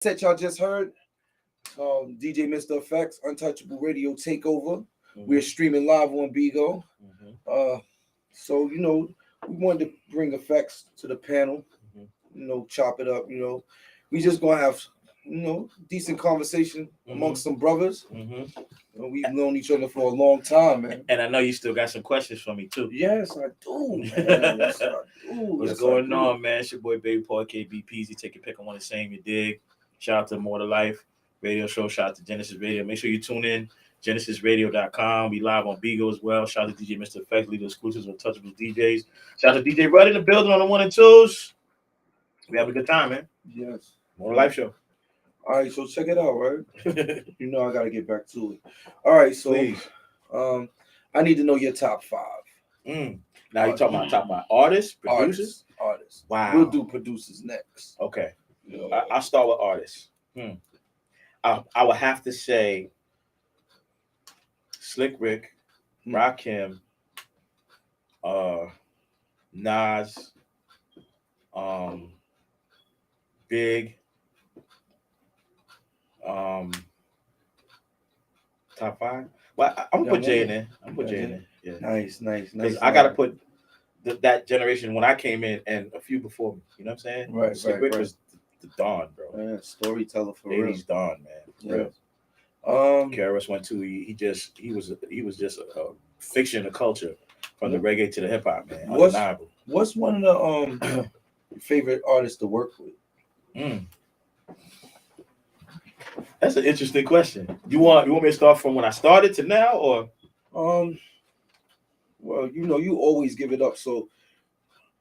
Set y'all just heard DJ Mr. Effects, Untouchable Radio Takeover. We're streaming live on Bigo. So, we wanted to bring effects to the panel, chop it up, We just going to have, decent conversation amongst some brothers. We've known each other for a long time, man. And I know you still got some questions for me, too. Yes, I do, man. Yes, I do. What's going on, man? It's your boy, Baby Paul, KBPZ. Take your pick on one the same, you dig. Shout out to Moor to Life radio show. Shout out to Gynesis Radio. Make sure you tune in. GenesisRadio.com. We live on Bigo as well. Shout out to DJ Mr. Effects, leader exclusives on Touchable DJs. Shout out to DJ Rudd in the building on the 1 and 2s. We have a good time, man. Yes. Moor Life show. All right, so check it out, right? I got to get back to it. All right, so I need to know your top 5. Now you're talking about top 5 artists, producers? Artists. Wow. We'll do producers next. Okay. I'll start with artists. I would have to say Slick Rick, Rakim, Nas, Big, top 5. Well, I'm gonna put Jay in there. Yeah. Nice. I gotta put that generation when I came in and a few before me. You know what I'm saying? Right. Slick Rick was the dawn, bro. Man, storyteller for real. 80s dawn, man. Yeah. Real. KRS One too. He was just a fiction of culture from the reggae to the hip hop, man. What's one of the favorite artists to work with? That's an interesting question. You want me to start from when I started to now, or? Well, you always give it up. So,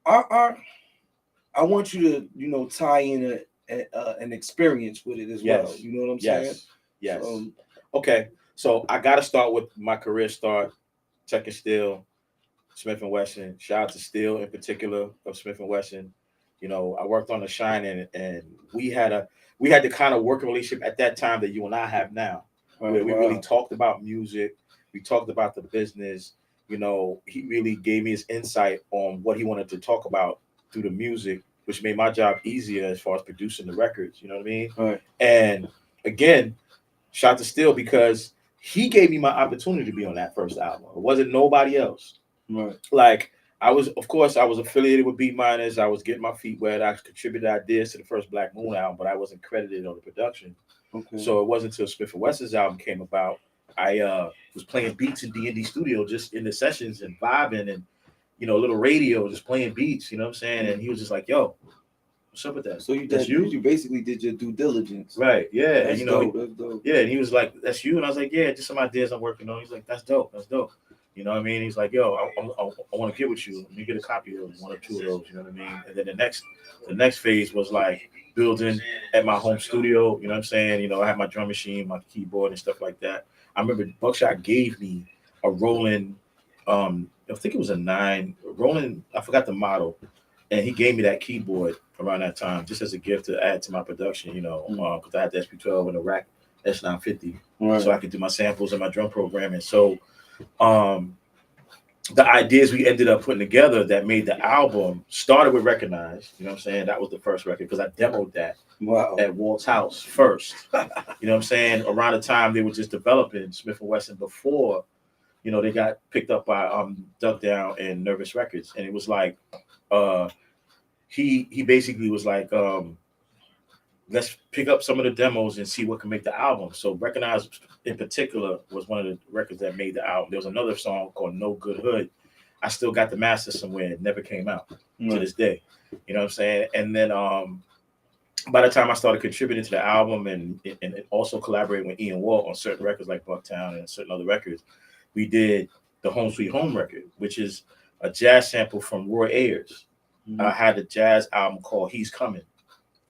I want you to tie in an experience with it as well. You know what I'm saying? Yes. Okay. So I got to start with my career start. Tech and Steel, Smith and Wesson. Shout out to Steel in particular of Smith and Wesson. I worked on The Shining, and we had the kind of working relationship at that time that you and I have now, where we really talked about music. We talked about the business. He really gave me his insight on what he wanted to talk about through the music, which made my job easier as far as producing the records. You know what I mean? Right. And again, shout out to Steel because he gave me my opportunity to be on that first album. It wasn't nobody else. Right. Like I was affiliated with Beat Miners. I was getting my feet wet. I contributed ideas to the first Black Moon album, but I wasn't credited on the production. Okay. So it wasn't until Smith and Wesson's album came about. I was playing beats in D&D studio, just in the sessions and vibing and, a little radio, just playing beats, you know what I'm saying? And he was just like, yo, what's up with that? So you basically did your due diligence. Right, yeah. That's and, dope. That's dope. Yeah, and he was like, that's you? And I was like, yeah, just some ideas I'm working on. He's like, that's dope. You know what I mean? He's like, yo, I want to get with you. Let me get a copy of one or two of those, you know what I mean? And then the next phase was like building at my home studio, you know what I'm saying? I had my drum machine, my keyboard and stuff like that. I remember Buckshot gave me a Roland, I think it was a 9, Roland, I forgot the model, and he gave me that keyboard around that time just as a gift to add to my production, because I had the SP12 and the Rack S950, so I could do my samples and my drum programming. So the ideas we ended up putting together that made the album started with Recognized, you know what I'm saying? That was the first record because I demoed that at Walt's house first. You know what I'm saying? Around the time they were just developing Smith & Wesson before, they got picked up by Duck Down and Nervous Records. And it was like, he basically was like, let's pick up some of the demos and see what can make the album. So Recognized in particular was one of the records that made the album. There was another song called No Good Hood. I still got the master somewhere. It never came out to this day. You know what I'm saying? And then by the time I started contributing to the album and also collaborating with Ian Walt on certain records like Bucktown and certain other records, we did the Home Sweet Home record, which is a jazz sample from Roy Ayers. I had a jazz album called He's Coming,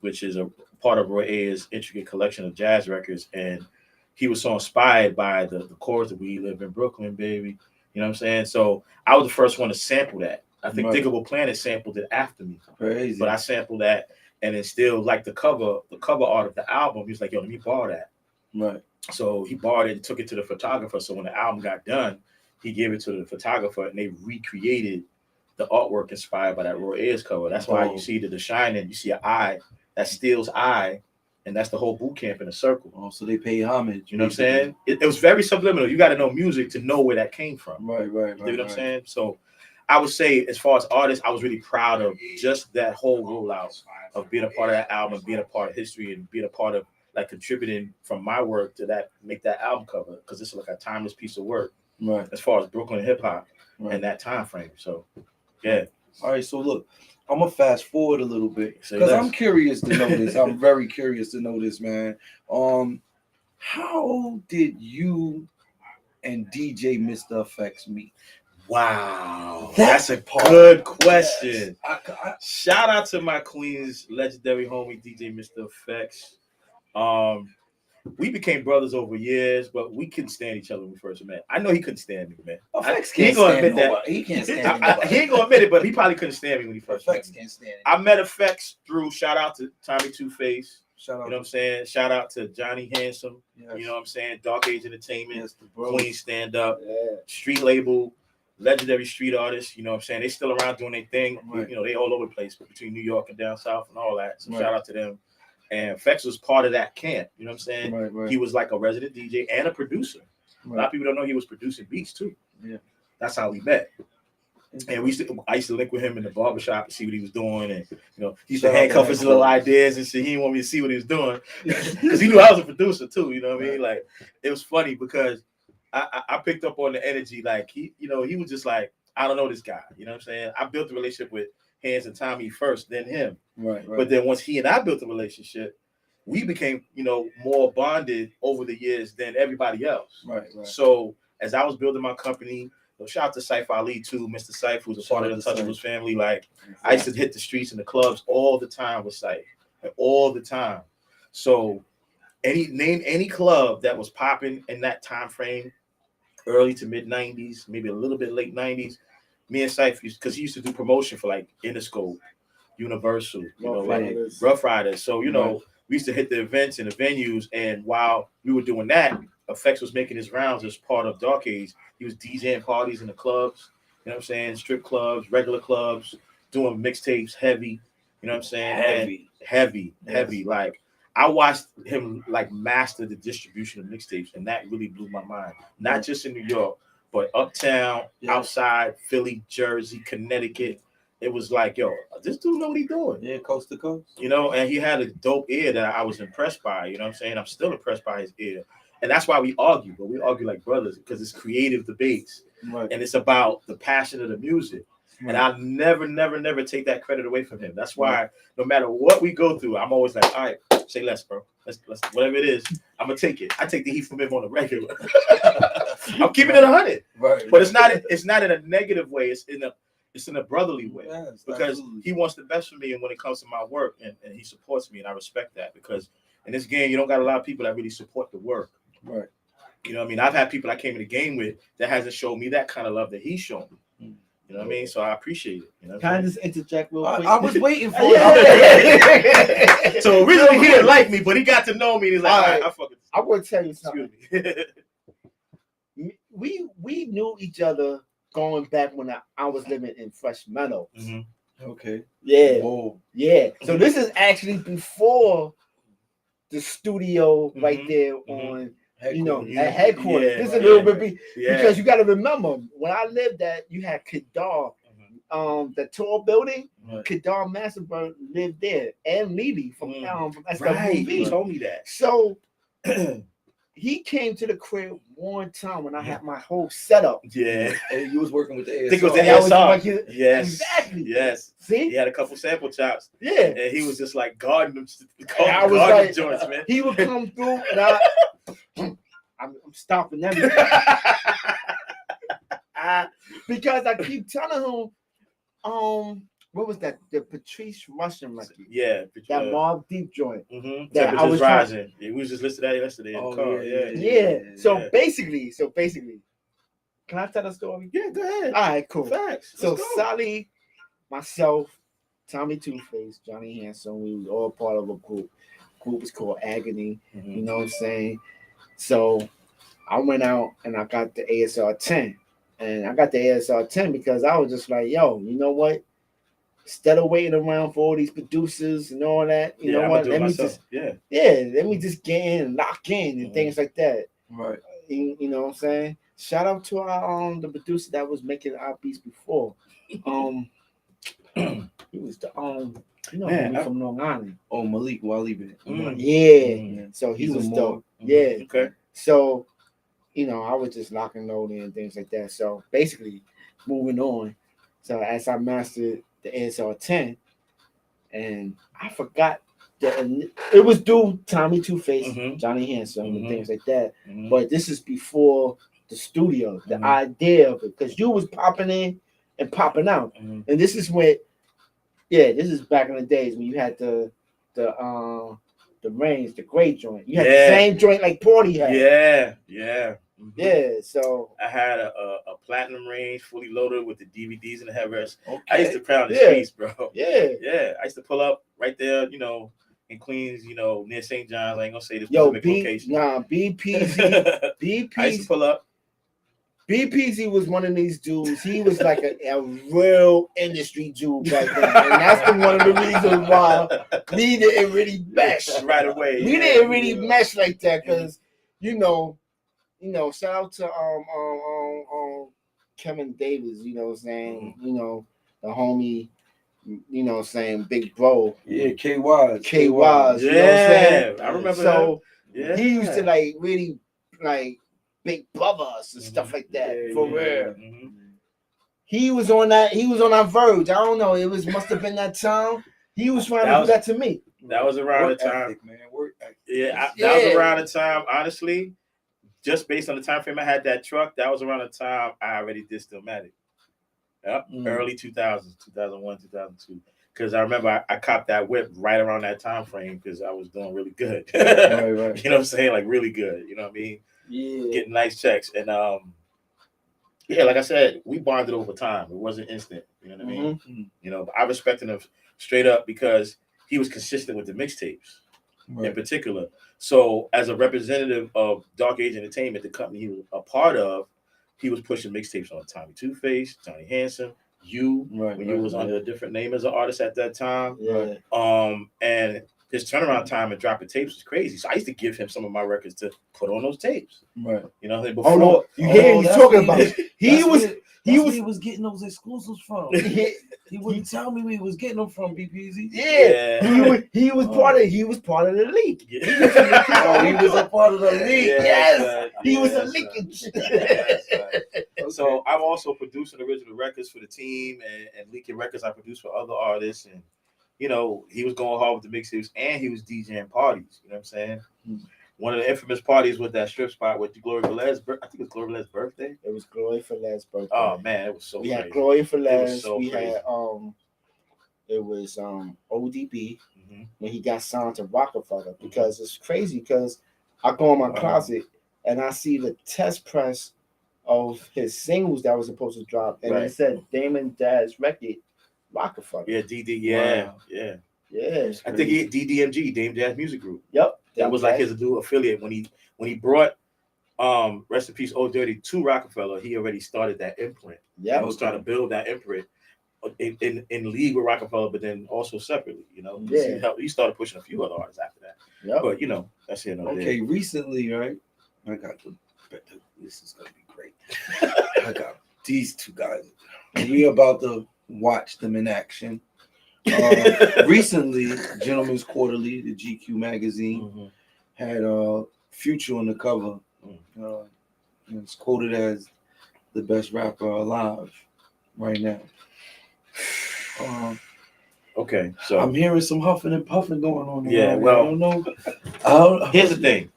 which is a part of Roy Ayers' intricate collection of jazz records. And he was so inspired by the chorus that we live in Brooklyn, baby. You know what I'm saying? So I was the first one to sample that. I think Diggable Planet sampled it after me. Crazy. But I sampled that and then still like the cover art of the album. He was like, yo, let me borrow that. Right. So he borrowed it and took it to the photographer. So when the album got done, he gave it to the photographer and they recreated the artwork inspired by that Roy Ayers cover. That's why you see The Shining, you see an eye, that Steel's eye, And that's the whole boot camp in a circle. Oh, so they pay homage. You know what I'm saying? It was very subliminal. You got to know music to know where that came from. Right. You know what I'm saying? So I would say, as far as artists, I was really proud of just that whole rollout of being a part of that album, being a part of history, and being a part of like contributing from my work to that, make that album cover, because it's like a timeless piece of work. Right. As far as Brooklyn hip hop and that time frame. So yeah. All right. So look, I'm gonna fast forward a little bit because I'm curious to know this. I'm very curious to know this, man. How did you and DJ Mr. Effects meet? Wow, that's a good question. Yes. Shout out to my Queens legendary homie DJ Mr. Effects. We became brothers over years, but we couldn't stand each other when we first met. I know he couldn't stand me, man. He ain't gonna admit that. He can't stand me. He ain't gonna admit it, but he probably couldn't stand me when he first met me. Can't stand I met Effects through, shout out to Tommy Two-Face. Shout out. You know what I'm saying? Shout out to Johnny Handsome. Yes. You know what I'm saying? Dark Age Entertainment. Yes, Queen Stand Up. Street label. Legendary street artists. You know what I'm saying? They still around doing their thing. Right. You know, they all over the place between New York and down south and all that. So shout out to them. And Effects was part of that camp. You know what I'm saying? Right. He was like a resident DJ and a producer. A lot of people don't know he was producing beats too. Yeah. That's how we met. And I used to link with him in the barbershop to see what he was doing, and he used to handcuff his little ideas and shit. He didn't want me to see what he was doing because he knew I was a producer too. You know what I mean? Like, it was funny because I picked up on the energy. Like, he was just like, I don't know this guy. You know what I'm saying? I built a relationship with Hands and Tommy first, then him. Right. But then once he and I built a relationship, we became more bonded over the years than everybody else. Right. So as I was building my company. Shout out to Saif Ali too, Mr. Saif, who's a part of the Untouchables family. Like, I used to hit the streets and the clubs all the time with Saif, all the time. So, name any club that was popping in that time frame, early to mid '90s, maybe a little bit late '90s. Me and Saif, because he used to do promotion for like Interscope, Universal, like Rough Riders. So we used to hit the events and the venues, and while we were doing that, Effects was making his rounds as part of Dark Age. He was DJing parties in the clubs, you know what I'm saying? Strip clubs, regular clubs, doing mixtapes, heavy, you know what I'm saying? Heavy. Like, I watched him like master the distribution of mixtapes, and that really blew my mind. Not just in New York, but uptown, outside, Philly, Jersey, Connecticut. It was like, yo, this dude know what he's doing. Yeah, coast to coast. And he had a dope ear that I was impressed by, you know what I'm saying? I'm still impressed by his ear. And that's why we argue, but we argue like brothers because it's creative debates. Right. And it's about the passion of the music. Right. And I never take that credit away from him. That's why no matter what we go through, I'm always like, all right, say less, bro. Let's whatever it is, I'm gonna take it. I take the heat from him on a regular. I'm keeping it 100. Right. But it's not in a negative way. It's in a brotherly way. Yes, because he wants the best for me, and when it comes to my work, and he supports me, and I respect that, because in this game you don't got a lot of people that really support the work. Right. You know what I mean? I've had people I came in the game with that hasn't showed me that kind of love that he's shown me. You know what I mean? So I appreciate it. You know, can I just interject real quick? I was waiting for it. So originally he didn't like me, but he got to know me. And he's like, all right, I want to tell you something. we knew each other going back when I was living in Fresh Meadows. Mm-hmm. Okay. Yeah. Whoa. Yeah. So this is actually before the studio right there on, at headquarters. Yeah, this is a little bit because you got to remember when I lived at, you had Kedar, the tall building. Kedar Masterberg lived there, and Lily from SWV. Right, you told me that. So he came to the crib one time when I had my whole setup. Yeah, and you was working with the ASR. I think it was the ASR. Yes, exactly. Yes. See, he had a couple sample chops. Yeah, and he was just like guarding them. I was like, joints, man. He would come through, and I'm stopping everything because I keep telling him, what was that? The Patrice Russian record. Yeah, that Mob Deep joint. That I was rising. We was just listening to that yesterday in the car. Yeah. So basically, can I tell a story? Yeah, go ahead. All right, cool. Facts. So Sally, myself, Tommy Two-Face, Johnny Handsome, we was all part of a group. Group was called Agony. You know what I'm saying? So I went out and I got the ASR 10. And I got the ASR 10 because I was just like, yo, you know what? instead of waiting around for all these producers and all that, you know I'm what? gonna do it myself. Let me just get in and lock in and things like that. Right. You know what I'm saying? Shout out to our the producer that was making our beats before. He was the homie from Long Island. Oh, Malik Walibi. Yeah. So he He's was a dope. Moor. Yeah. Okay. So, I was just locking loading and things like that. So basically, moving on. So as I mastered the ASR 10, and I forgot that it was due Tommy Two Face, Johnny Handsome, and things like that. But this is before the studio, the idea of it, because you was popping in and popping out, and this is when, this is back in the days when you had the range, the gray joint. You had the same joint like Porty had. Yeah. So I had a platinum range fully loaded with the DVDs and the headrest. Okay. I used to pound the streets, bro. Yeah. I used to pull up right there, in Queens, near St. John's. I ain't gonna say the Yo, specific location. BPZ. I used to pull up. BPZ was one of these dudes. He was like a real industry dude back then, and that's one of the reasons why we didn't really mesh right away. We didn't really mesh like that because, shout out to Kevin Davis. You know what I'm saying? The homie. Saying big bro. Yeah, KYs. KYs. You know what I'm saying? I remember. So that. he used to really big brothers and stuff like that. For real. He was on that. He was on our verge. I don't know. It must have been that time. He was trying to do that to me. That was around the time. Ethic, man. Work ethic. That was around the time. Honestly, just based on the time frame I had that truck, that was around the time I already did Stillmatic. Yep, early 2000s, 2001, 2002. Because I remember I copped that whip right around that time frame because I was doing really good. Right. You know what I'm saying? Like really good. You know what I mean? Yeah. Getting nice checks. And like I said, we bonded over time. It wasn't instant. You know what I mean? But I respected him straight up because he was consistent with the mixtapes in particular. So as a representative of Dark Age Entertainment, the company he was a part of, he was pushing mixtapes on Tommy Two Face, Johnny Handsome, when you was under a different name as an artist at that time. And his turnaround time and dropping tapes was crazy. So I used to give him some of my records to put on those tapes. Right. Before he's talking about he was getting those exclusives from. He wouldn't tell me where he was getting them from, BPZ. He was part of the league. He was a part of the league. Yes. He was a leakage. So I'm also producing original records for the team and leaking records I produce for other artists. And, he was going hard with the mixtapes and he was DJing parties. You know what I'm saying? One of the infamous parties with that strip spot with Gloria Velez. I think it was Gloria Velez's birthday. It was Gloria Velez's birthday. Oh man, it was so we crazy. Had Gloria Velez. So we crazy. Had it was ODB when he got signed to Rockefeller because it's crazy because I go in my closet and I see the test press of his singles that was supposed to drop and it said Damon Dad's record Rockefeller. Yeah, DD. Yeah. I think he DDMG, Dame Jazz Music Group. Yep. That was like his new affiliate when he brought rest in peace Old Dirty to Rockefeller. He already started that imprint. Yeah, he was trying to build that imprint in league with Rockefeller, but then also separately. He started pushing a few other artists after that. Yep. But that's it. Okay, recently, right? I got this is gonna be great. I got these two guys. We about to watch them in action. Recently, Gentleman's Quarterly, the GQ magazine, had Future on the cover. It's quoted as the best rapper alive right now. Okay, so I'm hearing some huffing and puffing going on. Yeah, well, I don't know. Here's the thing.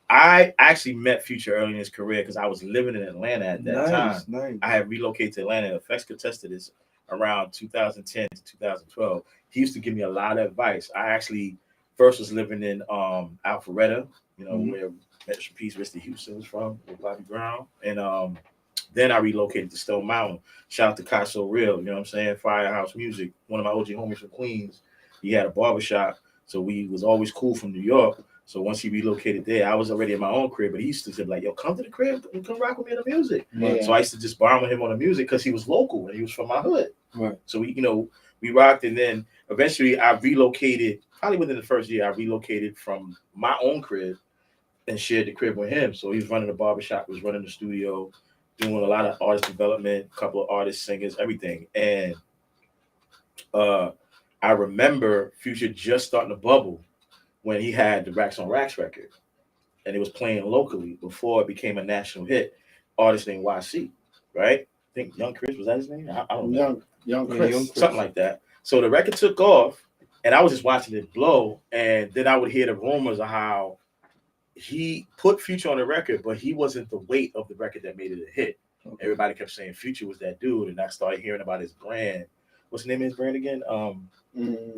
I actually met Future early in his career because I was living in Atlanta at that time. Nice. I had relocated to Atlanta. Effects could test to this around 2010 to 2012. He used to give me a lot of advice. I actually first was living in Alpharetta, where Metro Peace Mr. Houston was from, with Bobby Brown. And then I relocated to Stone Mountain. Shout out to Caso Real, you know what I'm saying? Firehouse Music, one of my OG homies from Queens. He had a barbershop, so we was always cool from New York. So once he relocated there, I was already in my own crib, but he used to say like, "Yo, come to the crib and come rock with me on the music." Yeah. So I used to just bomb with him on the music because he was local and he was from my hood. Right. So we rocked, and then eventually I relocated. Probably within the first year, I relocated from my own crib and shared the crib with him. So he was running the barbershop, was running the studio, doing a lot of artist development, a couple of artists, singers, everything. And I remember Future just starting to bubble when he had the Racks on Racks record, and it was playing locally before it became a national hit. Artist named YC, right? I think Young Chris, was that his name? I don't know. Young Chris. Something like that. So the record took off, and I was just watching it blow, and then I would hear the rumors of how he put Future on the record, but he wasn't the weight of the record that made it a hit. Okay. Everybody kept saying Future was that dude, and I started hearing about his brand. What's the name of his brand again?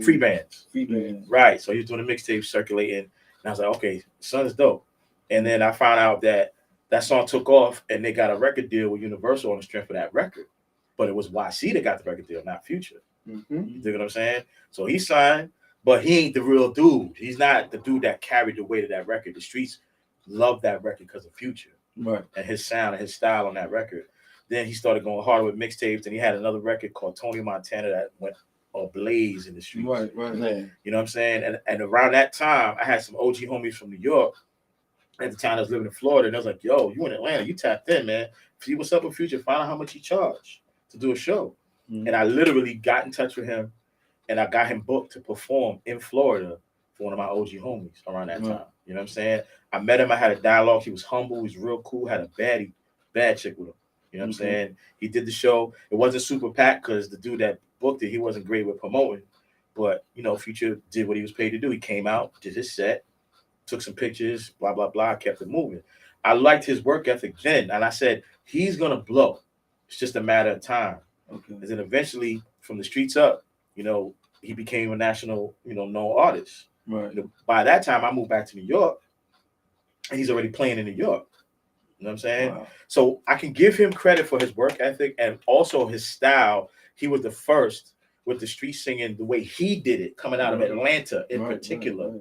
Free Bands. Free Bands. Right. So he was doing a mixtape circulating, and I was like, okay, son is dope. And then I found out that song took off, and they got a record deal with Universal on the strength of that record. But it was YC that got the record deal, not Future. Mm-hmm. You dig what I'm saying? So he signed, but he ain't the real dude. He's not the dude that carried the weight of that record. The streets loved that record because of Future. Right. And his sound and his style on that record. Then he started going harder with mixtapes, and he had another record called Tony Montana that went ablaze in the streets. Right. Yeah. You know what I'm saying? And around that time, I had some OG homies from New York. At the time, I was living in Florida, and I was like, yo, you in Atlanta, you tapped in, man. See what's up with Future, find out how much he charged to do a show. Mm-hmm. And I literally got in touch with him, and I got him booked to perform in Florida for one of my OG homies around that time. You know what I'm saying? I met him, I had a dialogue. He was humble, he was real cool, had a bad chick with him. You know what I'm saying? He did the show. It wasn't super packed because the dude that booked it, he wasn't great with promoting. But, Future did what he was paid to do. He came out, did his set, took some pictures, blah, blah, blah, kept it moving. I liked his work ethic then, and I said, he's going to blow. It's just a matter of time. Okay. And then eventually, from the streets up, he became a national, known artist. Right. By that time, I moved back to New York, and he's already playing in New York. You know what I'm saying? Wow. So I can give him credit for his work ethic and also his style. He was the first with the street singing the way he did it, coming out of Atlanta in particular,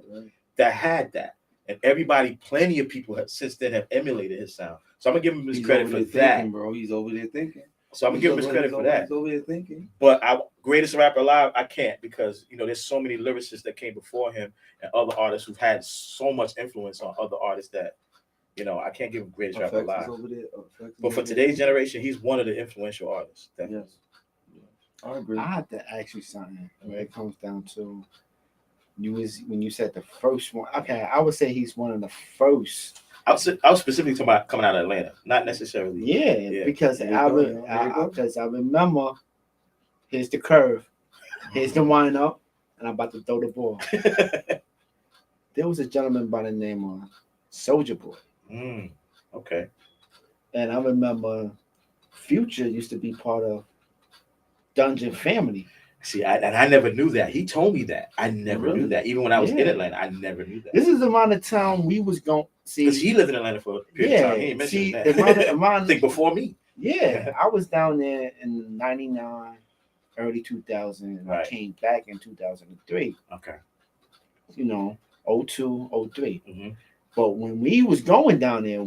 that had that. And everybody, plenty of people since then have emulated his sound. So I'm going to give him his credit for that. Bro. He's over there thinking. So I'm going to give him his credit for that. He's over there thinking. But greatest rapper alive, I can't because, there's so many lyricists that came before him and other artists who've had so much influence on other artists that, I can't give him greatest rapper alive. But for today's generation, he's one of the influential artists. Definitely. Yes. I agree. I have to ask you something where it comes down to when you said the first one. Okay, I would say he's one of the first. I was specifically talking about coming out of Atlanta, not necessarily. Yeah. Because I remember, here's the curve, here's the wind up, and I'm about to throw the ball. There was a gentleman by the name of Soulja Boy. Okay. And I remember Future used to be part of Dungeon Family. See, I never knew that. He told me that. I never knew that. Even when I was in Atlanta, I never knew that. This is around the time we was going see. Because he lived in Atlanta for a period of time. He ain't mentioned that. I think before me. Yeah, I was down there in 99, early 2000. And I came back in 2003. Okay. 02, 03. Mm-hmm. But when we was going down there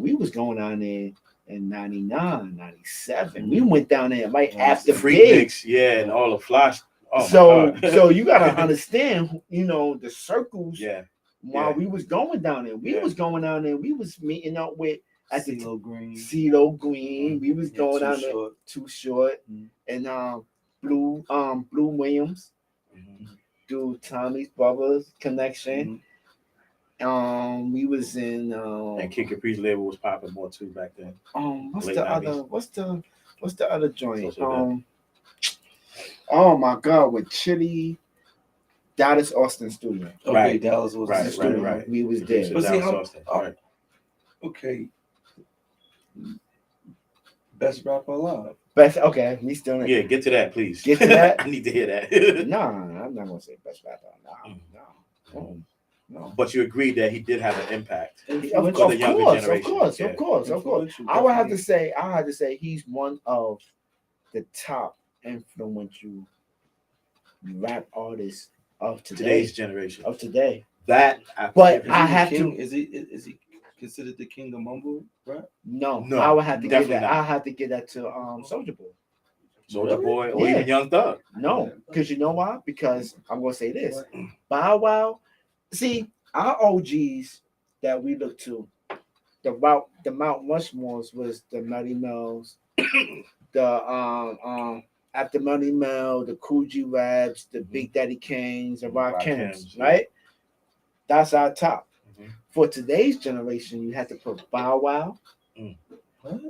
in 99, 97. We went down there right after Free Mix, and all the flash. Oh so you gotta understand, the circles. Yeah. While we was going down there, we was meeting up with CeeLo Green. We was going down there. Too Short, and Blue Williams, dude Tommy's Brothers Connection. We was in and Kid Capri's label was popping more too back then. What's the other joint? Oh my God, with Chili, Dallas Austin Studio. Okay, Dallas Austin Studio. Right. We was there. But see okay. Best rapper alive. Okay, we still. Yeah, get to that, please. Get to that. I need to hear that. No, I'm not gonna say best rapper. No. But you agreed that he did have an impact. Of course. I would have to say he's one of the top influential rap artists of today. Today's generation. Of today. That, But Is I he have king? to. Is he considered the king of mumble rap? No, No, I would have to give definitely that. not. I have to give that to Soulja Boy. Soulja Boy, or Yeah. even Young Thug. No, because you know why? Because I'm gonna say this. Bow Wow. See, our OGs that we look to, the Mount Rushmores was the Melly Mells, the after Melly Mel, the Coogee Raps, the Big Daddy Kanes, the Rakims, yeah. right? That's our top. Mhm. For today's generation, you have to put Bow Wow. What?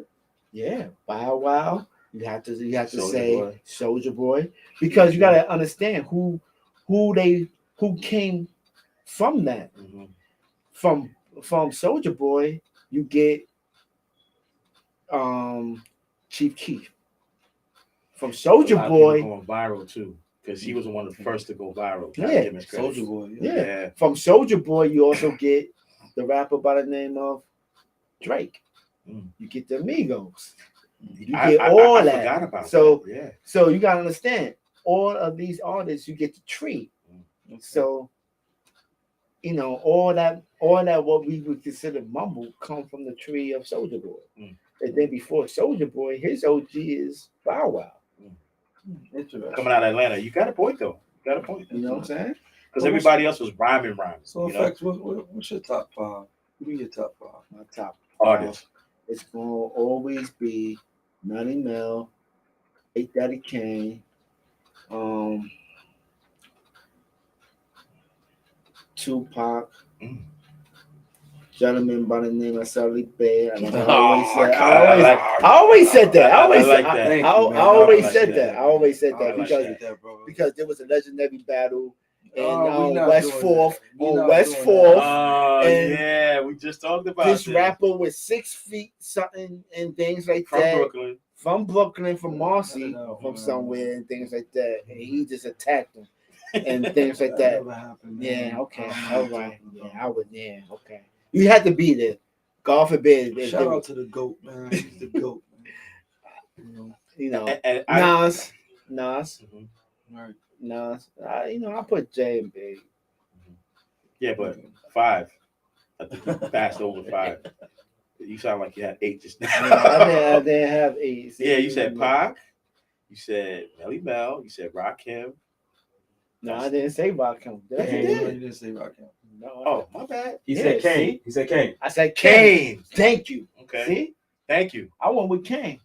Yeah, Bow Wow. You have to Soulja say Boy. Soulja Boy, because you gotta understand who came from that. Mhm. From Soulja Boy, you get Chief Keef. From A Soulja lot of people Boy, going viral too, because he was one of the first to go viral. Yeah. Gotta give him his credit. Soulja Boy. yeah. From Soulja Boy, you also get the rapper by the name of Drake. Mm. You get the Migos. You I get all I that. forgot about So that. Yeah. So you gotta understand, all of these artists, you get the tree. So, you know, all that what we would consider mumble come from the tree of Soulja Boy. Mm. And then before Soulja Boy, his OG is Bow Wow. Interesting. Coming out of Atlanta, you got a point though. You got a point. You know what I'm saying? Because everybody else was rhyming. So, you know? Effects, what's your top five? Give me your top five. My top Artists. It's gonna always be Melly Mel, Big Daddy Kane, Tupac, gentleman by the name of Sally Bear. I always said that. I always like said that. I Thank you, man. always like said that. that. I always said I that like because that. bro. because there was a legendary battle in we not West doing Fourth that. We on not West doing Fourth. Oh and yeah, we just talked about This rapper was 6 feet something and things like from that. Brooklyn. From Brooklyn, from Marcy, No, from man. somewhere and things like that. And he just attacked him and things like that. never happened, man. Yeah, okay. I don't know All what you're right. talking Yeah, about. I would. Yeah, okay. You had to be there. God forbid. if Shout there out to the GOAT, man. He's the GOAT, man. you know, And Nas. Mhm. Right. Nas. I put J and B. Yeah, but 5. I think you passed over 5. You sound like you had 8 just now. I didn't have 8. Yeah, you said Pac. You said Melly Mel. You said Rakim. No, I didn't say Rakim. Did I say Kane. No, that? you didn't say Rakim. No. Oh, my bad. He Yeah, said Kane. see? He said Kane. I said Kane. Kane. Thank you. Okay. See? Thank you. I went with Kane.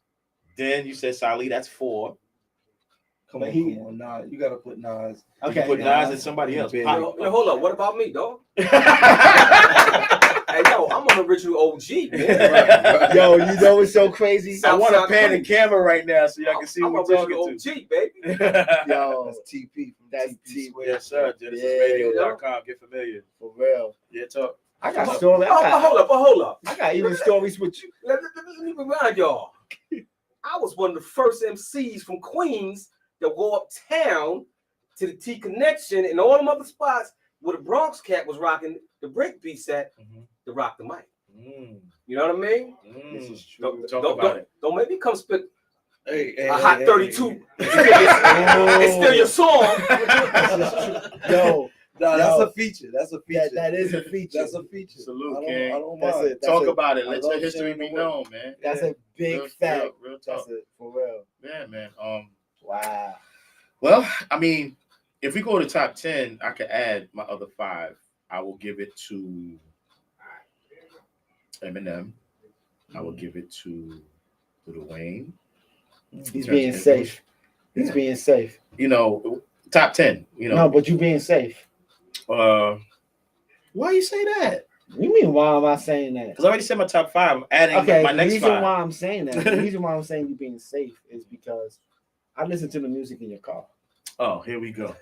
Then you said Sally. That's 4. Come But on, he- come on, Nas. You gotta put Nas. Okay. You put Nas and somebody else. Big. Pac. Yo, hold up. What about me, dog? Hey, yo, I'm an original OG, man. Yo, you know what's so crazy? I want to Southside pan the Queens. camera right now so y'all can see I'm who an we're original talking OG, baby. to. Yo, That's TP from That's TP T- Square. Yes, sir. GenesisRadio.com. Get familiar. for real. Yeah, talk. I got Hold stories. hold up. I got even stories with you. Let me remind y'all. I was one of the first MCs from Queens that go uptown to the T Connection and all them other spots where the Bronx cat was rocking the break beats at to rock the mic. You know what I mean? This is true. Talk about it. Don't make me come spit Hey, a hot 32. hey. It's still your song. Yo, Nah, Yo. that's a feature. That's a feature. that is a feature. That's a feature. Salute, I King. don't That's mind. it. Talk about it. I Let love your history sharing be the work. known, man. That's Yeah. a big Real- fact. Real That's talk. it for real. Yeah, man. Wow. Well, I mean, if we go to top 10, I could add my other 5. I will give it to Eminem. I will give it to Lil Wayne. He's being safe. He's being safe. You know, top 10. You No, know, but you being safe. why you say that? You mean why am I saying that? Because I already said my top 5. I'm adding Okay, my the next reason 5. why I'm saying that, the reason why I'm saying you being safe is because I listen to the music in your car. Oh, here we go.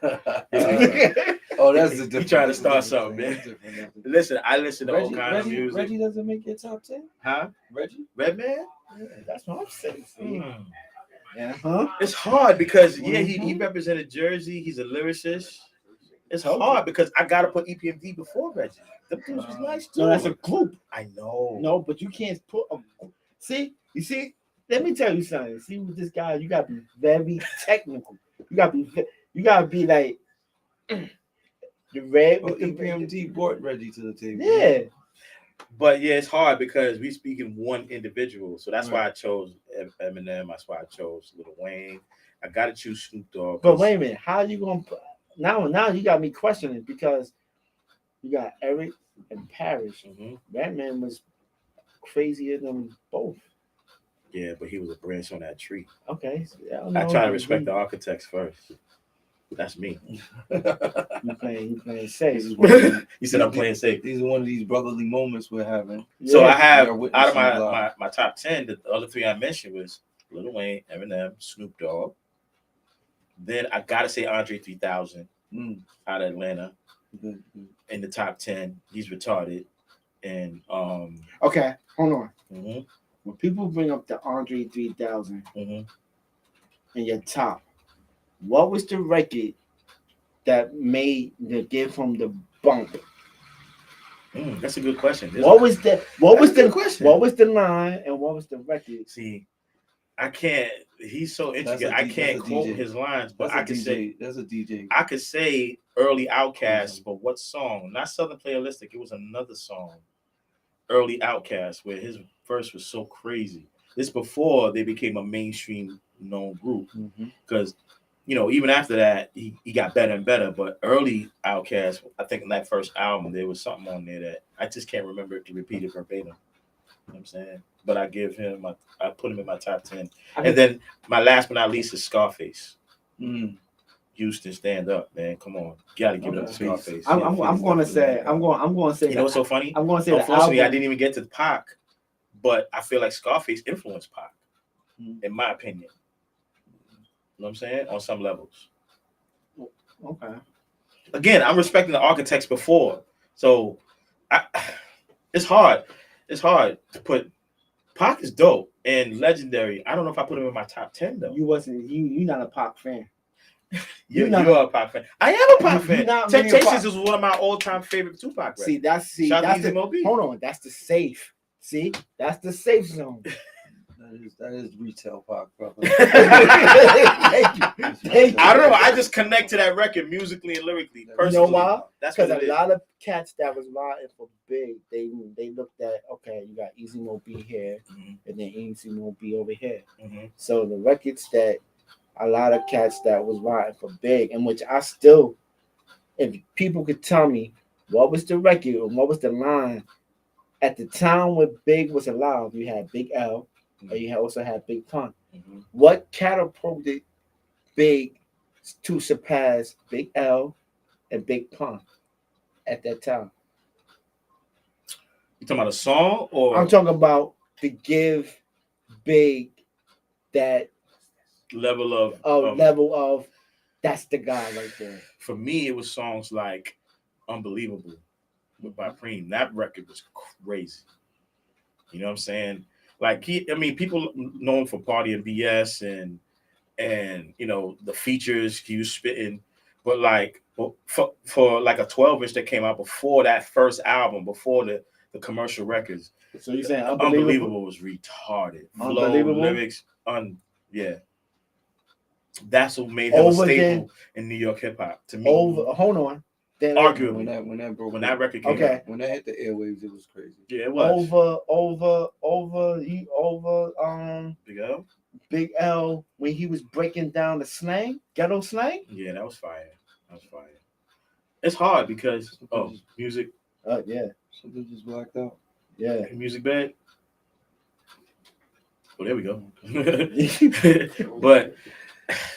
Oh, that's the You difference. trying to start something, man. Listen, I listen to all kinds of music. Reggie doesn't make your top 10? Huh? Reggie? Redman? That's what I'm saying. See? Hmm. Yeah. Huh? It's hard because he represented Jersey. He's a lyricist. It's hard because I gotta put EPMD before Reggie. The dudes was nice too. No, that's a group. I know. No, but you can't put a. See, you see. Let me tell you something. See, with this guy, you gotta be very technical. You gotta be like. The red Well, with the EPMD brought Reggie to the table. Yeah. But yeah, it's hard because we speak in one individual. So that's why I chose Eminem. That's why I chose Lil Wayne. I gotta choose Snoop Dogg. But wait a minute, how you gonna put now you got me questioning because you got Eric and Parrish. That man was crazier than both. Yeah, but he was a branch on that tree. Okay. So I try to respect the architects first. That's me. You playing safe. You said I'm playing safe. These are one of these brotherly moments we're having. So I have We're out of witnessing my top 10, the other three I mentioned was Lil Wayne, Eminem, Snoop Dogg. Then I gotta say Andre 3000 out of Atlanta in the top 10. He's retarded. And okay, hold on. When people bring up the Andre 3000 in your top, what was the record that made the give him the bump? That's a good question. What was the question? What was the line and what was the record? See, I can't. He's so intricate. I can't quote his lines, but I could say that's a DJ. I could say early Outkast, but what song? Not Southern Playalistic. It was another song. Early Outkast, where his verse was so crazy. This before they became a mainstream known group, because even after that he got better and better. But early Outkast, I think in that first album there was something on there that I just can't remember it to repeat it verbatim. You know what I'm saying? But I put him in my top 10. And then my last but not least is Scarface. Houston, stand up, man. Come on. You gotta give it up to Scarface. I'm gonna say you know what's so funny? I'm gonna say unfortunately I didn't even get to Pac, but I feel like Scarface influenced Pac, in my opinion. You know what I'm saying? On some levels. Okay. Again, I'm respecting the architects before. So it's hard. It's hard to put. Pac is dope and legendary. I don't know if I put him in my top 10 though. You're not a Pac fan. You are a Pac fan. I am a Pac fan. Temptations is one of my all-time favorite Tupac records. That's hold on. That's the safe. See, that's the safe zone. That is retail Pac, brother. Thank you. I don't know. I just connect to that record musically and lyrically. Personally. You know why? That's because a lot of cats that was riding for Big, they looked at, okay, you got Easy Mo B here, and then Easy Mo B over here. So the records that a lot of cats that was riding for Big, in which I still, if people could tell me what was the record and what was the line at the time when Big was alive, you had Big L. Or you also had Big Pun. What catapulted Big to surpass Big L and Big Pun at that time? You talking about a song, or I'm talking about to give Big that level of that's the guy right there. For me, it was songs like "Unbelievable" by Preem. That record was crazy. You know what I'm saying? Like people know him for Party and BS and the features he was spitting, but like for like a 12-inch that came out before that first album, before the commercial records. So you saying Unbelievable was retarded. Flow, lyrics, yeah. That's what made him a staple in New York hip hop to me. Hold on. Arguably, when that record came out. When that hit the airwaves, it was crazy. Yeah, it was. Big L when he was breaking down the slang, ghetto slang. Yeah, that was fire. It's hard because music. Yeah. Something just blacked out. Yeah. Music bed. Well, there we go. But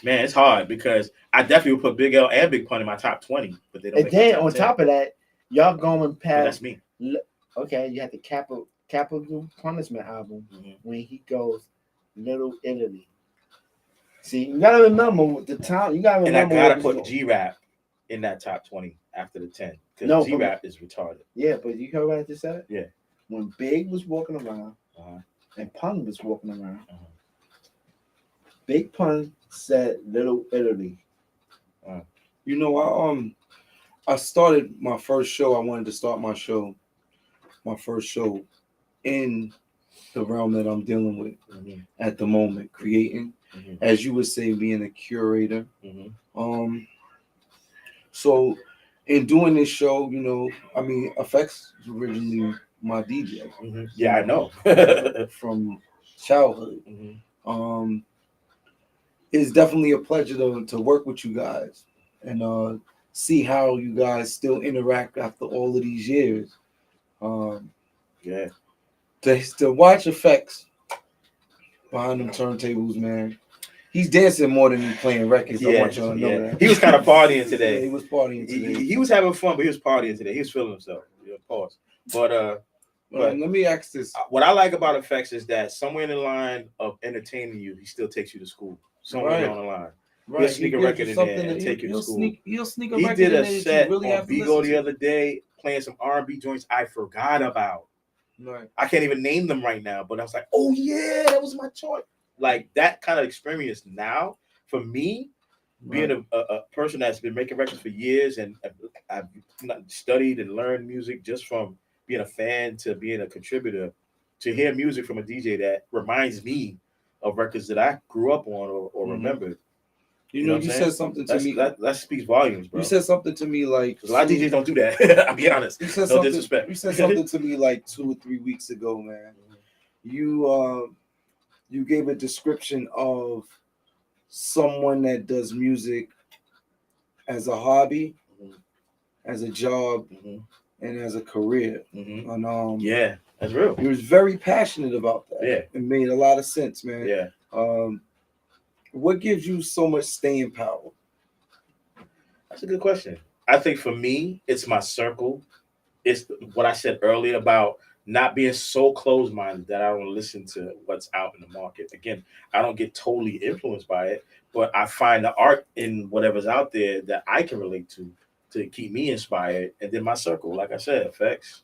man, it's hard because I definitely would put Big L and Big Pun in my top 20, but they don't. And then on top of that, y'all going past. But that's me. Okay, you had the Capital Punishment album when he goes Little Italy. See, you gotta remember the time. You gotta remember. And I gotta put G-Rap in that top 20 after the 10 because G-Rap is retarded. Yeah, but you heard what I just said. Yeah. When Big was walking around and Pun was walking around, Big Pun said Little Italy. I started my first show. I wanted to start my first show in the realm that I'm dealing with at the moment, creating, as you would say, being a curator. So in doing this show, you know, I mean, Effects was originally my DJ. Yeah, I know. From childhood. It's definitely a pleasure to work with you guys and see how you guys still interact after all of these years. Yeah. To watch Effects behind them turntables, man. He's dancing more than he's playing records. I want y'all to know that. He was kind of partying today. Yeah, he was partying today. He was having fun, but he was partying today. He was feeling himself. Pause. But let me ask this. What I like about Effects is that somewhere in the line of entertaining you, he still takes you to school. Somewhere down the line. Right. He'll sneak a record in there and take you to school. He'll sneak a he record did in a there set really on Bigo the other day, playing some R&B joints I forgot about. Right. I can't even name them right now, but I was like, oh yeah, that was my choice. Like that kind of experience now, for me, being a person that's been making records for years and I've studied and learned music just from being a fan to being a contributor, to hear music from a DJ that reminds me of records that I grew up on or remembered. You know, you said something to me. That speaks volumes, bro. You said something to me like a lot of DJs don't do that. I'll be honest. You said no disrespect. You said something to me like 2 or 3 weeks ago, man. You gave a description of someone that does music as a hobby, as a job, and as a career. And yeah, that's real. He was very passionate about that. Yeah, it made a lot of sense, man. Yeah. What gives you so much staying power? That's a good question. I think for me, it's my circle. It's what I said earlier about not being so closed-minded that I don't listen to what's out in the market. Again, I don't get totally influenced by it, but I find the art in whatever's out there that I can relate to keep me inspired. And then my circle, like I said, Effects,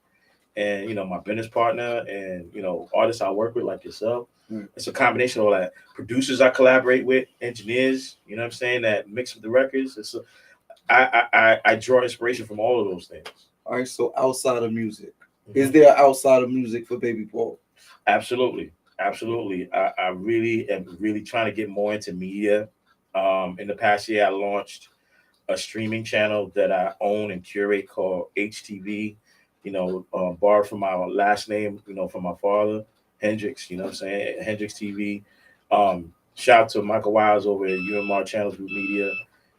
and you know, my business partner, and you know, artists I work with like yourself. It's a combination of all that. Producers I collaborate with, engineers, you know what I'm saying, that mix up the records. It's I draw inspiration from all of those things. All right, so outside of music, is there outside of music for Baby Paul? Absolutely. I really am trying to get more into media. In the past year, I launched a streaming channel that I own and curate called HTV. You know, borrowed from my last name, you know, from my father, Hendrix. You know what I'm saying? Hendrix TV. Shout out to Michael Wiles over at UMR Channels Group Media.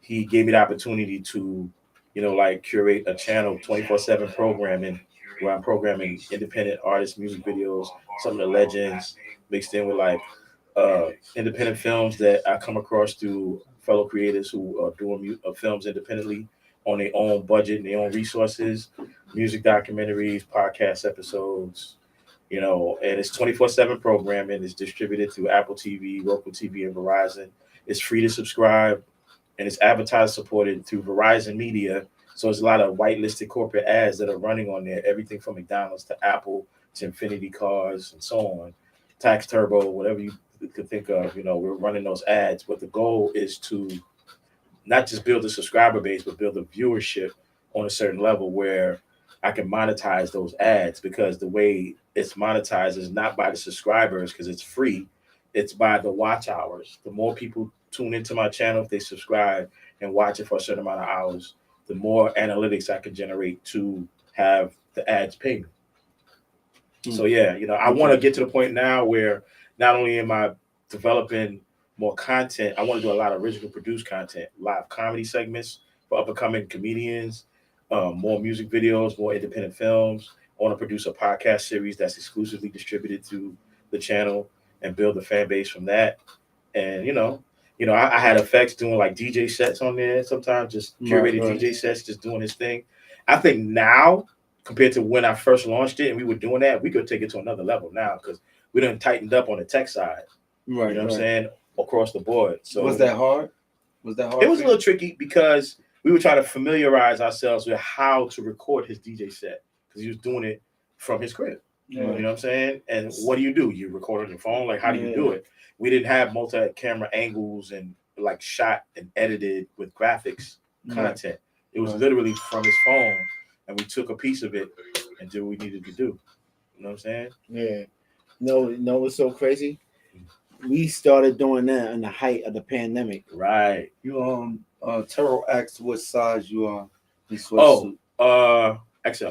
He gave me the opportunity to, you know, like curate a channel 24/7 programming where I'm programming independent artists, music videos, some of the legends mixed in with like independent films that I come across through fellow creators who are doing films independently on their own budget and their own resources, music documentaries, podcast episodes, you know, and it's 24/7 programming. It's distributed through Apple TV, Roku TV, and Verizon. It's free to subscribe, and it's advertiser supported through Verizon Media. So it's a lot of whitelisted corporate ads that are running on there, everything from McDonald's to Apple to Infinity Cars and so on, Tax Turbo, whatever you could think of. You know, we're running those ads, but the goal is to not just build a subscriber base, but build a viewership on a certain level where I can monetize those ads, because the way it's monetized is not by the subscribers because it's free. It's by the watch hours. The more people tune into my channel, if they subscribe and watch it for a certain amount of hours, the more analytics I can generate to have the ads pay me. So yeah, you know, I want to get to the point now where not only am I developing more content, I want to do a lot of original produced content, live comedy segments for up and coming comedians, more music videos, more independent films. I want to produce a podcast series that's exclusively distributed through the channel and build a fan base from that. And you know, I had Effects doing like DJ sets on there sometimes, just curated DJ sets, just doing his thing. I think now, compared to when I first launched it and we were doing that, we could take it to another level now because we done tightened up on the tech side. Right. You know what I'm saying? Across the board. So was that hard? It was a little tricky because we were trying to familiarize ourselves with how to record his DJ set because he was doing it from his crib. Yeah. You know what I'm saying? And what do? You record on your phone? Like, how do you do it? We didn't have multi-camera angles and like shot and edited with graphics content. It was literally from his phone, and we took a piece of it and did what we needed to do. You know what I'm saying? Yeah. No, what's so crazy? We started doing that in the height of the pandemic. Right. You Terrell asked what size you are. He switched XL.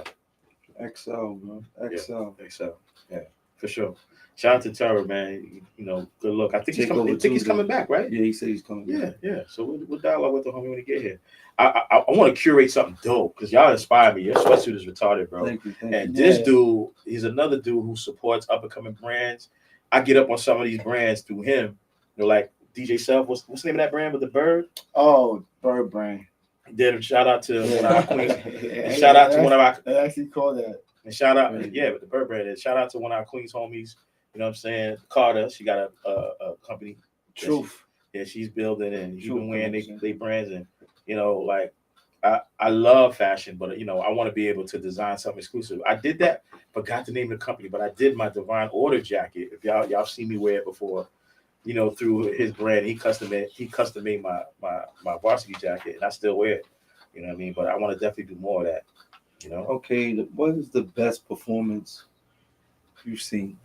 XL, man. XL. XL. Yeah, for sure. Shout out to Terror, man. You know, good luck. I think he's coming back, right? Yeah, he said he's coming back. Yeah. So we'll dialogue with the homie when he get here. I want to curate something dope because y'all inspire me. Your sweatsuit is retarded, bro. Thank you. And this dude, he's another dude who supports up and coming brands. I get up on some of these brands through him. You know, like DJ Self. What's the name of that brand with the bird? Oh, Bird Brand. Then shout out to one of our queens. Shout out to one of our. I actually call that. And shout out, with the Bird Brand. And shout out to one of our queens homies. You know what I'm saying? Carter. She got a company. Truth. She's building and she's been wearing they brands and you know like I love fashion, but you know I want to be able to design something exclusive. I did that, forgot the name of the company, but I did my Divine Order jacket. If y'all seen me wear it before, you know through his brand, he custom made my varsity jacket, and I still wear it. You know what I mean? But I want to definitely do more of that. You know? Okay, what is the best performance you've seen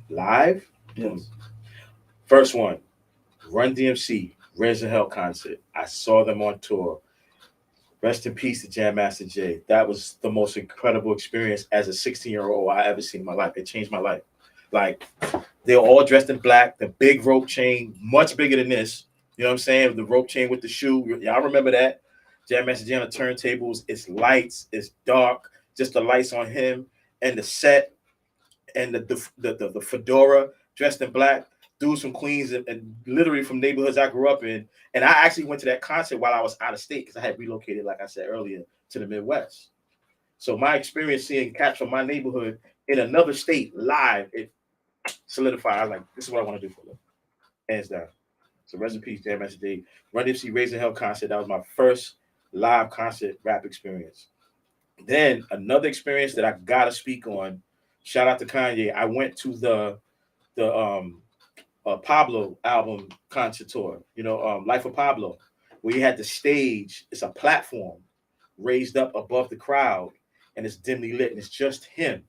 live? Yes. First one, Run DMC, Raise the Hell concert. I saw them on tour. Rest in peace to Jam Master Jay. That was the most incredible experience as a 16-year-old I ever seen in my life. It changed my life. Like, they were all dressed in black, the big rope chain, much bigger than this. You know what I'm saying? The rope chain with the shoe. Y'all remember that? Jam Master Jay on the turntables. It's lights. It's dark. Just the lights on him and the set and the fedora dressed in black. Dudes from Queens and literally from neighborhoods I grew up in. And I actually went to that concert while I was out of state because I had relocated, like I said earlier, to the Midwest. So my experience seeing cats from my neighborhood in another state live, it solidified. I was like, this is what I want to do for them. Hands down. So rest in peace, Jam Master Jay. Run DMC Raising Hell concert. That was my first live concert rap experience. Then another experience that I gotta speak on. Shout out to Kanye. I went to the Pablo album concert tour, Life of Pablo, where you had the stage. It's a platform raised up above the crowd, and it's dimly lit, and it's just him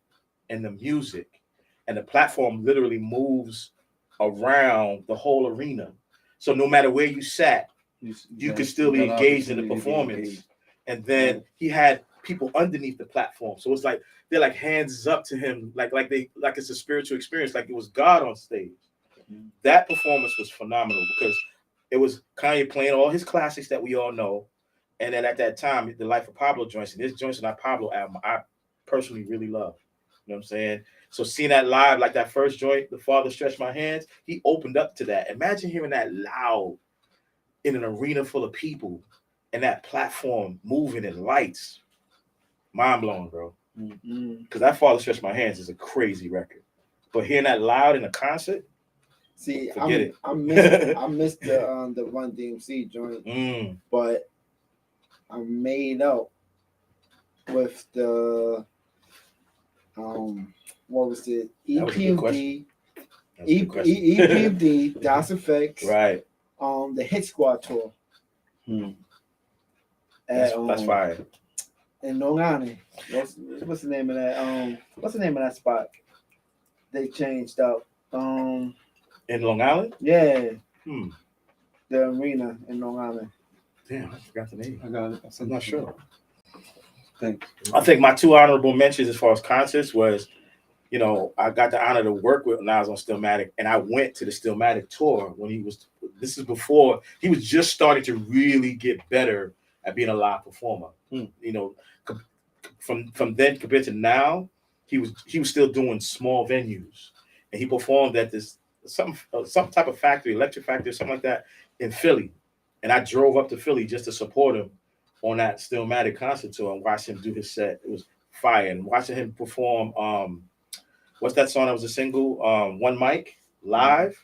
and the music, and the platform literally moves around the whole arena. So no matter where you sat, you could still be engaged in the performance. And then he had people underneath the platform, so it's like they're like hands up to him, like it's a spiritual experience, like it was God on stage. That performance was phenomenal because it was Kanye playing all his classics that we all know. And then at that time, the Life of Pablo joints, and this joints in our Pablo album, I personally really love. You know what I'm saying? So seeing that live, like that first joint, The Father Stretched My Hands, he opened up to that. Imagine hearing that loud in an arena full of people and that platform moving and lights. Mind blowing, bro. Because that Father Stretched My Hands is a crazy record. But hearing that loud in a concert, see, forget it. I missed the Run DMC joint, but I made up with the what was it? EPMD, EPMD, Das Effects, right? The Hit Squad tour. That's fire. In Long Island, what's the name of that? What's the name of that spot? They changed up. In Long Island? Yeah. The arena in Long Island. Damn, I forgot the name. I got it. I'm not sure. Thanks. I think my two honorable mentions as far as concerts was, I got the honor to work with Nas on Stillmatic, and I went to the Stillmatic tour when this is before he was just starting to really get better at being a live performer. From then compared to now, he was still doing small venues, and he performed at this some type of factory, electric factory, or something like that in Philly. And I drove up to Philly just to support him on that Stillmatic concert tour and watch him do his set. It was fire. And watching him perform, what's that song that was a single? One Mic live,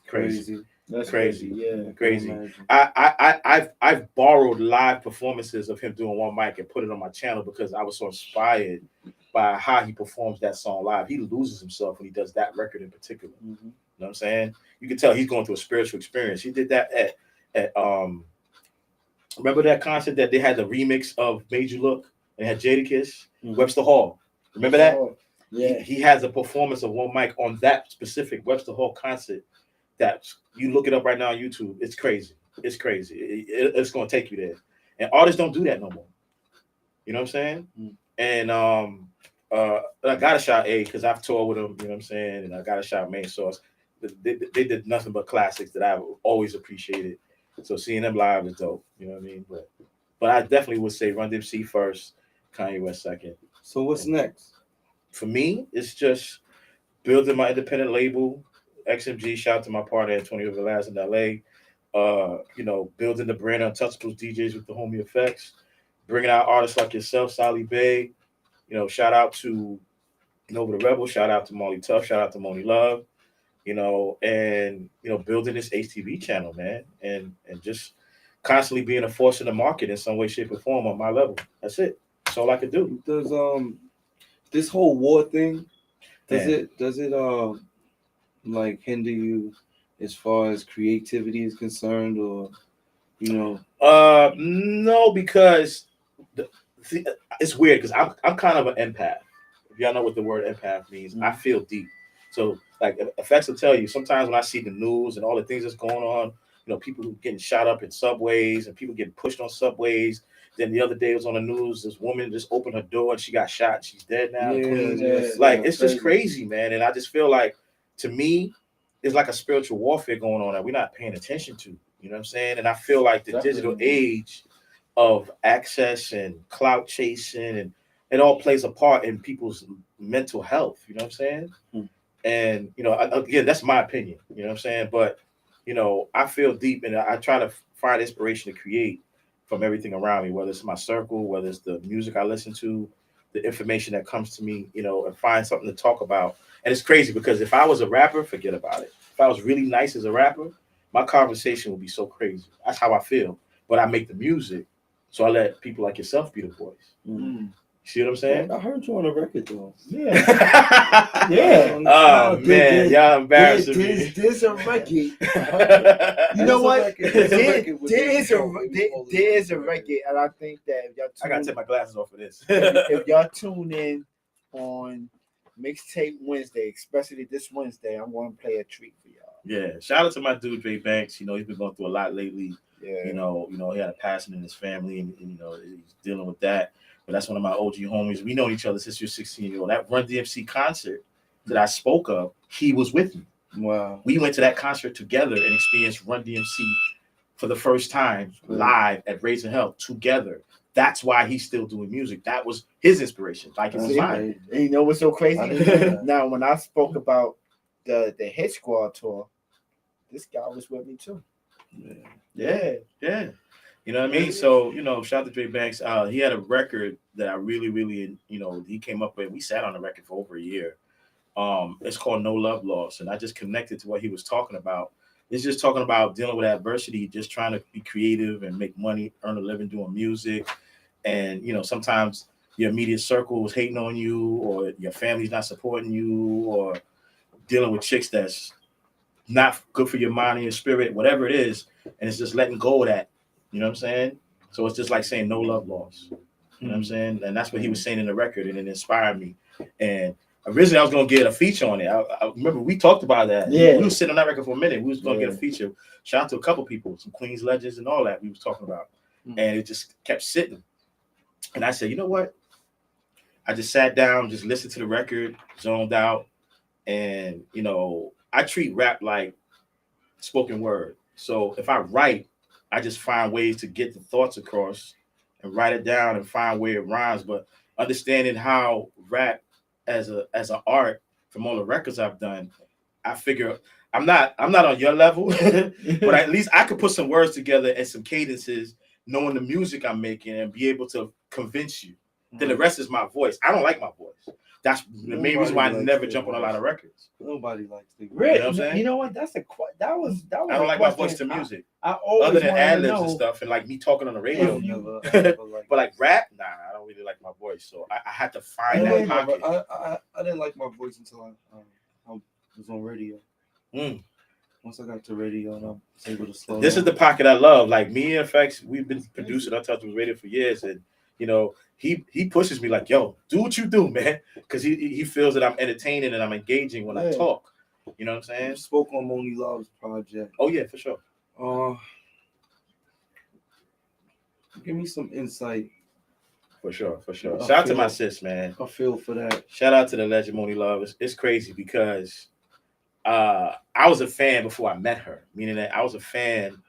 crazy. That's crazy. Yeah, crazy. I've borrowed live performances of him doing One Mic and put it on my channel because I was so inspired by how he performs that song live. He loses himself when he does that record in particular. You know what I'm saying? You can tell he's going through a spiritual experience. He did that at remember that concert that they had the remix of Made You Look? They had Jadakiss, Webster Hall. Remember that? Yeah. He has a performance of One Mic on that specific Webster Hall concert that you look it up right now on YouTube. It's crazy. It's crazy. It's going to take you there. And artists don't do that no more. You know what I'm saying? And I got to shout A because I've toured with them, you know what I'm saying? And I got to shout Main Source. They did nothing but classics that I've always appreciated. So seeing them live is dope, you know what I mean? But I definitely would say Run DMC first, Kanye West second. So what's next? For me, it's just building my independent label, XMG. Shout out to my partner Antonio Velaz in LA. You know, building the brand Untouchables DJs with the Homie Effects, bringing out artists like yourself, Sally Bay. You know, shout out to Nova the Rebel, shout out to Molly Tuff, shout out to Moni Love. You know, and you know, building this HTV channel, man, and just constantly being a force in the market in some way, shape, or form on my level. That's it. That's all I could do. Does this whole war thing does it like hinder you as far as creativity is concerned, or you know? No, because it's weird because I'm kind of an empath. If y'all know what the word empath means, I feel deep. So like effects will tell you sometimes when I see the news and all the things that's going on, you know, people getting shot up in subways and people getting pushed on subways. Then the other day it was on the news, this woman just opened her door and she got shot and she's dead now. It's just crazy, man. And I just feel like, to me, it's like a spiritual warfare going on that we're not paying attention to. You know what I'm saying? And I feel like the digital age of access and clout chasing, and it all plays a part in people's mental health. You know what I'm saying? And, you know, again, that's my opinion. You know what I'm saying? But, you know, I feel deep and I try to find inspiration to create from everything around me, whether it's my circle, whether it's the music I listen to, the information that comes to me, you know, and find something to talk about. And it's crazy because if I was a rapper, forget about it. If I was really nice as a rapper, my conversation would be so crazy. That's how I feel. But I make the music, so I let people like yourself be the voice. See what I'm saying? I heard you on a record though. Yeah. Yeah. Oh man, y'all embarrassing me. There's a record. You know what? There is a record, and I think that if y'all I gotta take my glasses off for this. if y'all tune in on Mixtape Wednesday, especially this Wednesday, I'm going to play a treat for y'all. Yeah, shout out to my dude Dre Banks. You know, he's been going through a lot lately. Yeah. You know, he had a passing in his family, and you know, he's dealing with that. But that's one of my OG homies. We know each other since you're 16-year-old. That Run DMC concert that I spoke of, he was with me. Wow. We went to that concert together and experienced Run DMC for the first time live at Raising Hell together. That's why he's still doing music. That was his inspiration. Like it's mine. And you know what's so crazy? Now, when I spoke about the Hit Squad tour, this guy was with me too. Yeah. You know what I mean? So, you know, shout out to Dre Banks. He had a record that I really, you know, he came up with. We sat on the record for over a year. It's called No Love Lost. And I just connected to what he was talking about. It's just talking about dealing with adversity, just trying to be creative and make money, earn a living doing music. And, you know, sometimes your immediate circle is hating on you, or your family's not supporting you, or dealing with chicks that's not good for your mind and your spirit, whatever it is. And it's just letting go of that. You know what I'm saying? So it's just like saying no love lost. You know what I'm saying? And that's what he was saying in the record, and it inspired me. And originally I was going to get a feature on it. I remember we talked about that. Yeah. We were sitting on that record for a minute. We was going to get a feature. Shout out to a couple people, some Queens legends and all that we was talking about. And it just kept sitting. And I said, you know what? I just sat down, just listened to the record, zoned out. And, you know, I treat rap like spoken word. So if I write, I just find ways to get the thoughts across and write it down and find where it rhymes. But understanding how rap as an art from all the records I've done, I figure I'm not on your level, but at least I could put some words together and some cadences, knowing the music I'm making, and be able to convince you. Then the rest is my voice. I don't like my voice. That's the main reason why I never jump on a lot of records. Nobody likes the Really? You know what I'm saying? You know what? That was. I don't like my voice to music. I always other than wanted ad to libs and know. stuff, and like me talking on the radio. I never liked But like rap, nah, I don't really like my voice. So I had to find that pocket. I didn't like my voice until I was on radio. Once I got to radio, and I was able to slow This down. is the pocket I love. Like me and FX, we've been producing Untouchables Radio for years, and you know, he pushes me like, yo, do what you do, man. Because he feels that I'm entertaining and I'm engaging when I talk. You know what I'm saying? You spoke on Moni Love's project. Oh yeah, for sure. Give me some insight. For sure. I Shout out to feel- my sis, man. I feel for that. Shout out to the legend Moni Love. It's crazy because I was a fan before I met her, meaning that I was a fan,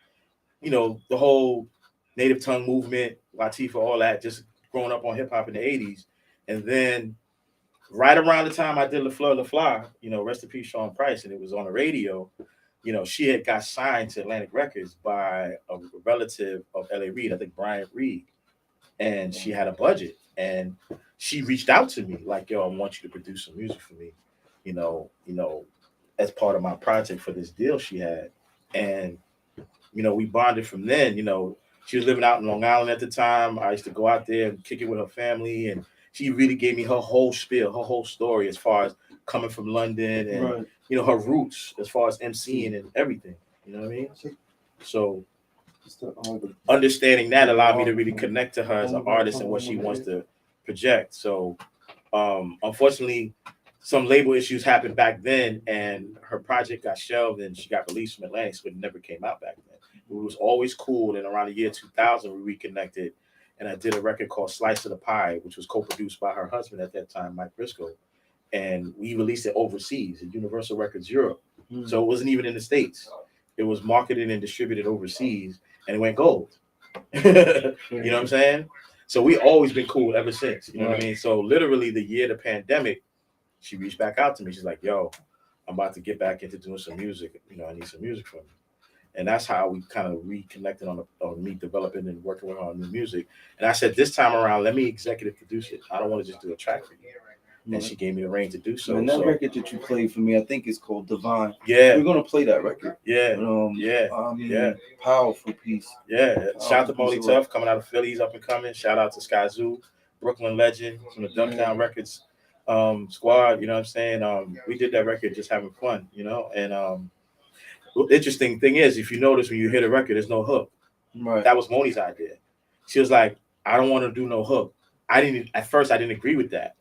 you know, the whole native tongue movement, Latifah, all that, just growing up on hip hop in the 80s. And then right around the time I did La Fleur La Fly, you know, rest in peace, Sean Price, and it was on the radio, you know, she had got signed to Atlantic Records by a relative of L.A. Reid, I think Brian Reid. And she had a budget. And she reached out to me like, yo, I want you to produce some music for me, you know, as part of my project for this deal she had. And, you know, we bonded from then. You know, she was living out in Long Island at the time. I used to go out there and kick it with her family. And she really gave me her whole spiel, her whole story as far as coming from London and, Right. you know, her roots as far as MCing and everything. You know what I mean? So understanding that allowed me to really connect to her as an artist and what she wants to project. So unfortunately, some label issues happened back then, and her project got shelved and she got released from Atlantic, so it never came out back then. It was always cool. And around the year 2000, we reconnected, and I did a record called Slice of the Pie, which was co-produced by her husband at that time, Mike Briscoe. And we released it overseas at Universal Records Europe. So it wasn't even in the States. It was marketed and distributed overseas, and it went gold. You know what I'm saying? So we always been cool ever since. You know what I mean? So literally the year of the pandemic, she reached back out to me. She's like, yo, I'm about to get back into doing some music. You know, I need some music from you. And that's how we kind of reconnected on me developing and working with her on new music. And I said, this time around, let me executive produce it. I don't want to just do a track for you. And she gave me the reign to do so. And that record that you played for me, I think it's called Divine. Yeah. We're gonna play that record. Yeah. Powerful piece. Yeah. Shout out to Molly Tough coming out of Philly. He's up and coming. Shout out to Sky Zoo, Brooklyn legend from the Dumptown Records squad. You know what I'm saying? We did that record just having fun, you know. And the interesting thing is, if you notice when you hear the record, there's no hook. Right. That was Moni's idea. She was like, I don't want to do no hook. At first I didn't agree with that.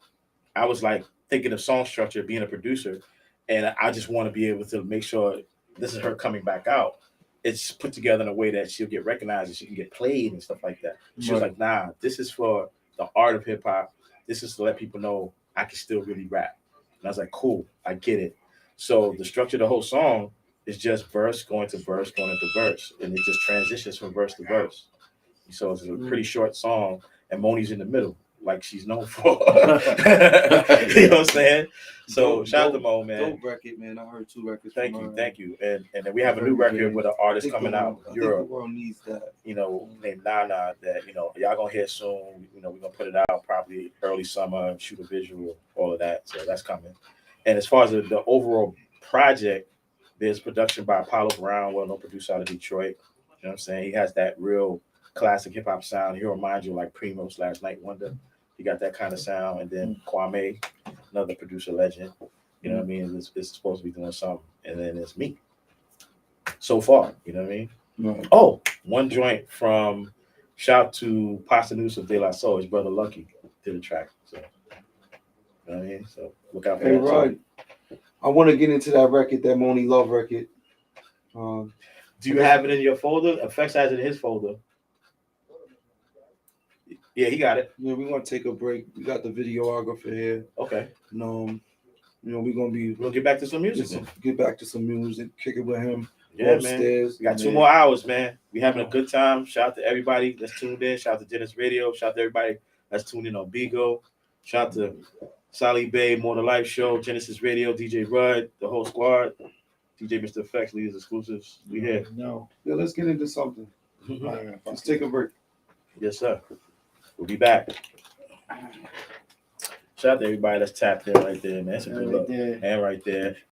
I was like thinking of song structure, being a producer, and I just want to be able to make sure this is her coming back out. It's put together in a way that she'll get recognized and she can get played and stuff like that. She was like, nah, this is for the art of hip hop. This is to let people know I can still really rap. And I was like, cool, I get it. So the structure of the whole song is just verse going to verse, going into verse. And it just transitions from verse to verse. So it's a pretty short song, and Moni's in the middle, like she's known for. You know what I'm saying? So shout out to Mo, man. Dope record, man. I heard 2 records. Thank you. And then we have a new record with an artist coming out of Europe. I think the world needs that. You know, named Nana, that, you know, y'all gonna hear soon. You know, we're gonna put it out probably early summer, shoot a visual, all of that. So that's coming. And as far as the overall project, there's production by Apollo Brown, well-known producer out of Detroit. You know what I'm saying? He has that real classic hip hop sound. He'll remind you like Primo / Night Wonder. He got that kind of sound. And then Kwame, another producer legend. You know what I mean? It's supposed to be doing something. And then it's me. So far, you know what I mean? Right. Oh, one joint from shout to Pasta News of De La Soul. His brother Lucky did a track. So, you know what I mean? So look out for that. Right. I want to get into that record, that Moni Love record. Do you have it in your folder? Effects has it in his folder. Yeah, he got it. Yeah, we're gonna take a break. We got the videographer here. Okay. And, you know, we'll get back to some music. Get back to some music, kick it with him. Yeah, upstairs. Man. We got 2 more hours, man. We having a good time. Shout out to everybody that's tuned in. Shout out to Gynesis Radio. Shout out to everybody that's tuned in on Bigo. Shout out to Sally Bay, More Than Life Show, Gynesis Radio, DJ Rudd, the whole squad. DJ Mr. Effects, Leaders Exclusives. We here. No. Yeah, let's get into something. Let's take a break. Yes, sir. We'll be back. Shout out to everybody that's tapped in right there, man. That's a good look. And right there.